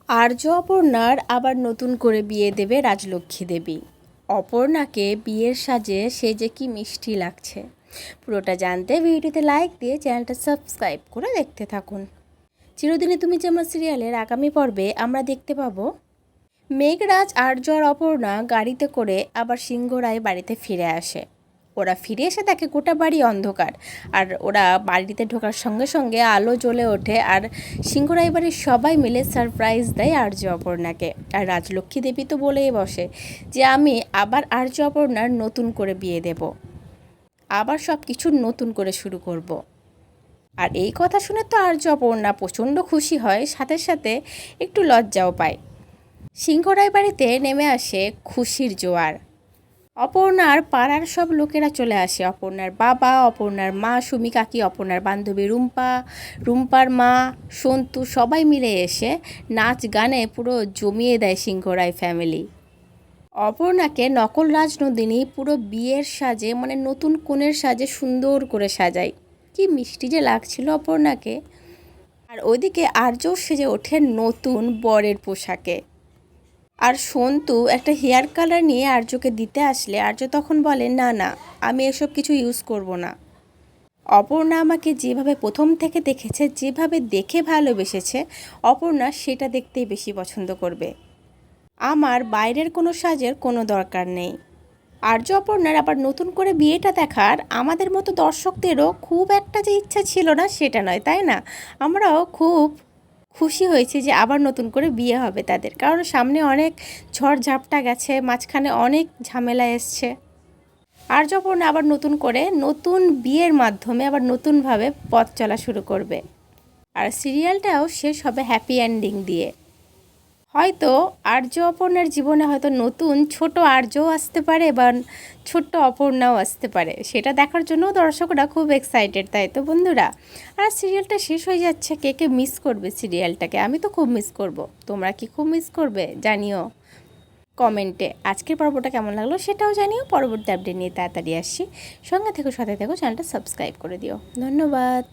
আর্য অপর্ণার আবার নতুন করে বিয়ে দেবে রাজলক্ষ্মী দেবী। অপর্ণাকে বিয়ের সাজে সে যে কি মিষ্টি লাগছে। পুরোটা জানতে ভিডিওতে লাইক দিয়ে চ্যানেলটা সাবস্ক্রাইব করে দেখতে থাকুন। চিরদিনই তুমি যে আমার সিরিয়ালের আগামী পর্বে আমরা দেখতে পাবো মেঘরাজ, আর্য আর অপর্ণা গাড়িতে করে আবার সিংহরায় বাড়িতে ফিরে আসে। ওরা ফিরে এসে দেখে গোটা বাড়ি অন্ধকার, আর ওরা বাড়িতে ঢোকার সঙ্গে সঙ্গে আলো জ্বলে ওঠে। আর সিংহরায় বাড়ির সবাই মিলে সারপ্রাইজ দেয় আর্য অপর্ণাকে। আর রাজলক্ষ্মী দেবী তো বলেই বসে যে আমি আবার আর্য অপর্ণার নতুন করে বিয়ে দেব, আবার সব কিছু নতুন করে শুরু করব। আর এই কথা শুনে তো আর্য অপর্ণা প্রচণ্ড খুশি হয়, সাথে সাথে একটু লজ্জাও পায়। সিংহরায় বাড়িতে নেমে আসে খুশির জোয়ার। অপর্ণার পাড়ার সব লোকেরা চলে আসে। অপর্ণার বাবা, অপর্ণার মা সুমি কাকি, অপর্ণার বান্ধবী রুম্পা, রুম্পার মা সন্তু, সবাই মিলে এসে নাচ গানে পুরো জমিয়ে দেয় সিংহরায় ফ্যামিলি। অপর্ণাকে নকল রাজনন্দিনী পুরো বিয়ের সাজে, মানে নতুন কনের সাজে সুন্দর করে সাজায়। কি মিষ্টি যে লাগছিল অপর্ণাকে। আর ওইদিকে আর্য সেজে ওঠে নতুন বরের পোশাকে। আর সন্তু একটা হেয়ার কালার নিয়ে আর্যকে দিতে আসলে আর্য তখন বলে না না, আমি এসব কিছু ইউজ করব না। অপর্ণা আমাকে যেভাবে প্রথম থেকে দেখেছে, যেভাবে দেখে ভালোবেসেছে, অপর্ণা সেটা দেখতেই বেশি পছন্দ করবে। আমার বাইরের কোনো সাজের কোনো দরকার নেই। আর্য অপর্ণার আবার নতুন করে বিয়েটা দেখার আমাদের মতো দর্শকদেরও খুব একটা যে ইচ্ছা ছিল না সেটা নয়, তাই না? আমরাও খুব খুশি হয়েছি যে আবার নতুন করে বিয়ে হবে তাদের, কারণ সামনে অনেক ঝড় ঝাপটা গেছে, মাঝখানে অনেক ঝামেলা এসছে। আর্যপর্ণা আবার নতুন করে নতুন বিয়ের মাধ্যমে আবার নতুনভাবে পথ চলা শুরু করবে। আর সিরিয়ালটাও শেষ হবে হ্যাপি এন্ডিং দিয়ে। হয়তো আর্য অপর্ণার জীবনে হয়তো নতুন ছোট আর্যও আসতে পারে বা ছোট্ট অপর্ণাও আসতে পারে, সেটা দেখার জন্য দর্শকরা খুব এক্সাইটেড, তাই তো বন্ধুরা? আর সিরিয়ালটা শেষ হয়ে যাচ্ছে, কে কে মিস করবে সিরিয়ালটাকে? আমি তো খুব মিস করব। তোমরা কি খুব মিস করবে? জানিও কমেন্টে। আজকের পর্বটা কেমন লাগলো সেটাও জানিও। পরবর্তী আপডেট নিয়ে তাড়াতাড়ি আসছি। সঙ্গে থেকো, সাথে থেকো, চ্যানেলটা সাবস্ক্রাইব করে দিও। ধন্যবাদ।